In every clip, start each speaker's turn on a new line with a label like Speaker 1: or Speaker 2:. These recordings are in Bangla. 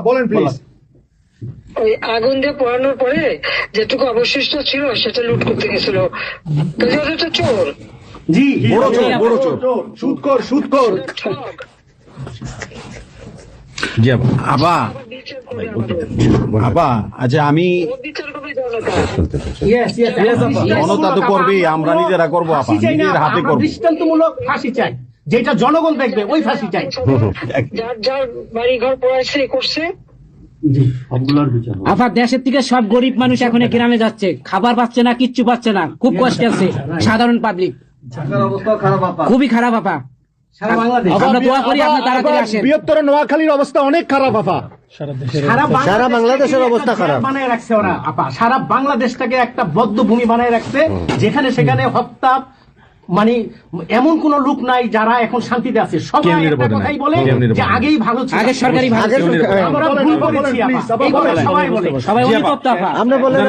Speaker 1: বলেন প্লিজ।
Speaker 2: ওই আগুন দিয়ে পোড়ানোর পরে যেটুকু অবশিষ্ট ছিল সেটা লুট করতে গেছিল, চোর।
Speaker 1: জি, বড় চোর, সুদখোর। আচ্ছা, আমি জনতা তো করবেই, আমরা নিজেরা করবো, নিজের হাতে করবো। দৃষ্টান্তমূলক ফাঁসি চাই, যেটা জনগণ দেখবে, ওই ফাঁসি চাই।
Speaker 2: যার যার বাড়ি ঘর পড়াইছে করছে।
Speaker 3: আবার দেশের থেকে সব গরিব মানুষ এখন গ্রামে যাচ্ছে, খাবার পাচ্ছে না, কিচ্ছু পাচ্ছে না, খুব কষ্ট আছে সাধারণ পাবলিক, খুবই খারাপ। আপা আমরা দোয়া করি আপনি তাড়াতাড়ি আসেন।
Speaker 1: বৃহত্তর নোয়াখালীর অবস্থা অনেক খারাপ আপা, সারা বাংলাদেশের অবস্থা খারাপ বানায় রাখছে ওরা আপা। সারা বাংলাদেশটাকে একটা বদ্ধ ভূমি বানায় রাখছে, যেখানে সেখানে হত্যা, মানে এমন কোন লোক নাই যারা এখন শান্তিতে আছে। সবাই একটা কথাই বলে যে আগেই ভালো ছিল,
Speaker 3: আগে সরকারি ভালো ছিল।
Speaker 1: আমরা ভুল করেছি আপা, সবাই বলে,
Speaker 3: সবাই অনুতপ্ত আপা।
Speaker 1: আমরা বলেন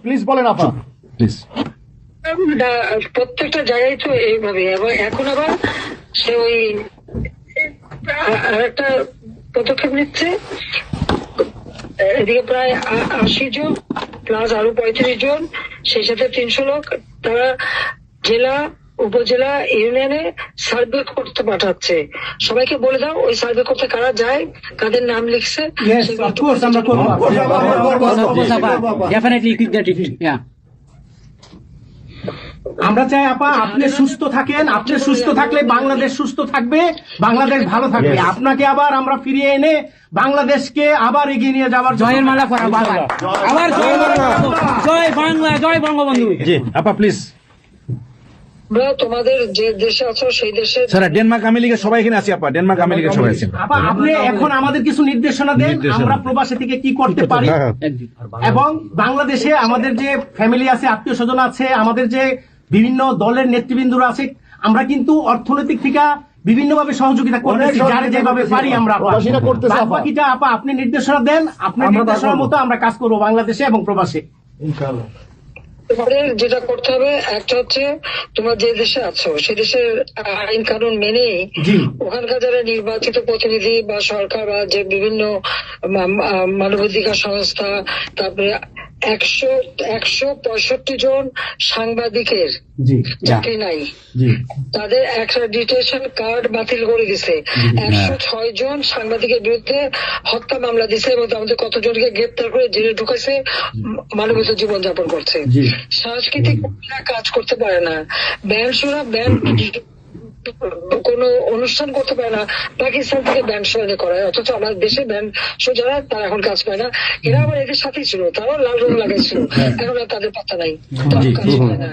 Speaker 1: প্লিজ বলেন আপা প্লিজ।
Speaker 2: প্রত্যেকটা জায়গায় তো এইভাবে, এখন আবার সে ওই আরেকটা পদক্ষেপ নিচ্ছে। এদিকে প্রায় 80 জন প্লাস আরো 35 জন, সেই সাথে 300 লোক, তারা জেলা, উপজেলা, ইউনিয়নে সার্ভে করতে পাঠাচ্ছে। সবাইকে বলে দাও ওই সার্ভে করতে কারা যায়, কাদের নাম লিখছে।
Speaker 1: আমরা চাই আপা আপনি সুস্থ থাকেন, আপনি সুস্থ থাকলে বাংলাদেশ সুস্থ থাকবে, বাংলাদেশ ভালো থাকবে। আপনাকে আবার আমরা ফিরিয়ে এনে বাংলাদেশকে আবার এগিয়ে নিয়ে যাওয়ার
Speaker 3: জয়ের মালা পরা, আবার জয় বাংলা, জয় বঙ্গবন্ধু।
Speaker 4: জি আপা প্লিজ।
Speaker 2: তোমাদের যে দেশে আছো সেই দেশে
Speaker 4: ডেনমার্ক আমেরিকা সবাই এখানে আছি আপা, ডেনমার্ক আমেরিকা সবাই আছেন
Speaker 1: আপা। আপনি এখন আমাদের কিছু নির্দেশনা দেন, আমরা প্রবাসী থেকে কি করতে পারি, এবং বাংলাদেশে আমাদের যে ফ্যামিলি আছে, আত্মীয় স্বজন আছে, আমাদের যে বিভিন্ন দলের নেতৃবৃন্দরা আছে, আমরা কিন্তু অর্থনৈতিক থেকে বিভিন্ন ভাবে সহযোগিতা করতেছি, যারা যেভাবে পারি আমরা। বাকিটা আপা আপনি নির্দেশনা দেন, আপনার নির্দেশনার মতো আমরা কাজ করবো বাংলাদেশে এবং প্রবাসে ইনশাআল্লাহ।
Speaker 2: তোমাদের যেটা করতে হবে, একটা হচ্ছে তোমরা যে দেশে আছো সেই দেশের আইন কানুন মেনে ওখানকার যারা নির্বাচিত প্রতিনিধি বা সরকার বা যে বিভিন্ন মানবাধিকার সংস্থা, তারপরে 165 জন সাংবাদিকের চাকরি নাই, তাদের অ্যাক্রেডিটেশন কার্ড বাতিল করে দিছে। 106 জন সাংবাদিকের বিরুদ্ধে হত্যা মামলা দিছে, এবং আমাদের কতজনকে গ্রেপ্তার করে জেলে ঢুকাইছে, মানবিক জীবন যাপন করছে। সাংস্কৃতিক কাজ করতে পারে না, ব্যান্ড কোনো অনুষ্ঠান করতে পারে না, পাকিস্তান থেকে ব্যান্ড শো এনে করায়, অথচ আমাদের দেশে ব্যান্ড শো যারা তারা এখন কাজ পায় না। এরা আবার এদের সাথেই ছিল, তারাও লাল রং লাগাইছিল, এখন আর তাদের পাত্তা নাই, কাজ পায় না।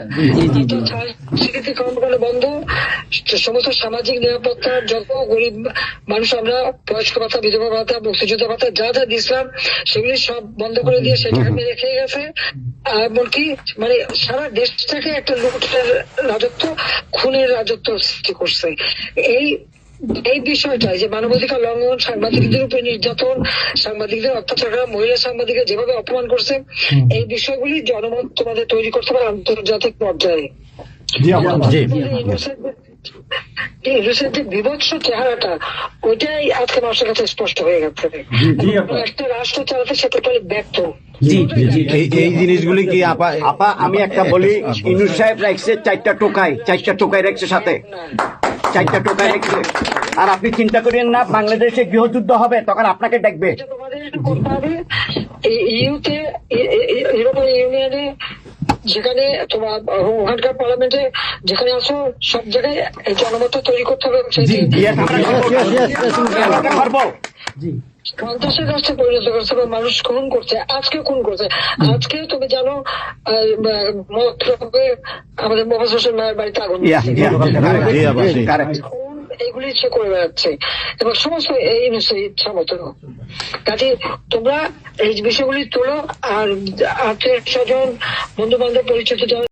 Speaker 2: স্বীকৃতি কর্মকাণ্ড বন্ধ, সমস্ত সামাজিক নিরাপত্তা, যত গরিব মানুষ আমরা বয়স্ক ভাতা, বিধবা ভাতা, মুক্তিযোদ্ধা ভাতা যা যা দিয়েছিলাম সেগুলি সব বন্ধ করে দিয়ে সেটা মেরে খেয়ে গেছে। এমনকি মানে সারা দেশটাকে একটা লুটের রাজত্ব, খুনের রাজত্ব সৃষ্টি করছে। এই বিষয়টা যে মানবাধিকার লঙ্ঘন, সাংবাদিকদের উপরে নির্যাতন, সাংবাদিকদের অত্যাচার, মহিলা সাংবাদিকদের যেভাবে অপমান করছে, এই বিষয়গুলি জনমত তোমাদের তৈরি করতে পারে আন্তর্জাতিক পর্যায়ে। বিভৎস চেহারাটা ওইটাই আজকে মানুষের কাছে স্পষ্ট হয়ে গেছে। একটা রাষ্ট্র চালাতে সে টোটালি ব্যর্থ।
Speaker 5: এই জিনিসগুলি কি আপা আমি একটা বলি, ইউনূস সাহেব রাখছে 4টা টোকাই রাখছে, সাথে 4টা টোকাই রাখছে। আর আপনি চিন্তা করেন না বাংলাদেশে গৃহযুদ্ধ হবে তখন আপনাকে দেখবে।
Speaker 2: ইউরোপিয়ান ইউনিয়নে যেখানে তোমার ওখানকার পার্লামেন্টে যেখানে আসো, সব জায়গায় এই জনমত তৈরি করতে হবে। সন্ত্রাসের রাষ্ট্রে পরিণত করছে, মানুষ খুন করছে, আজকে খুন করছে। আজকে তুমি জানো আমাদের মোহাম্মদ হোসেন মায়ের বাড়িতে আগুন, এইগুলি সে করে বেড়াচ্ছে, এবং সমস্ত এই ইচ্ছা মতো। কাজে তোমরা এই বিষয়গুলি তোলো, আর আত্মীয় স্বজন, বন্ধু বান্ধব, পরিচিত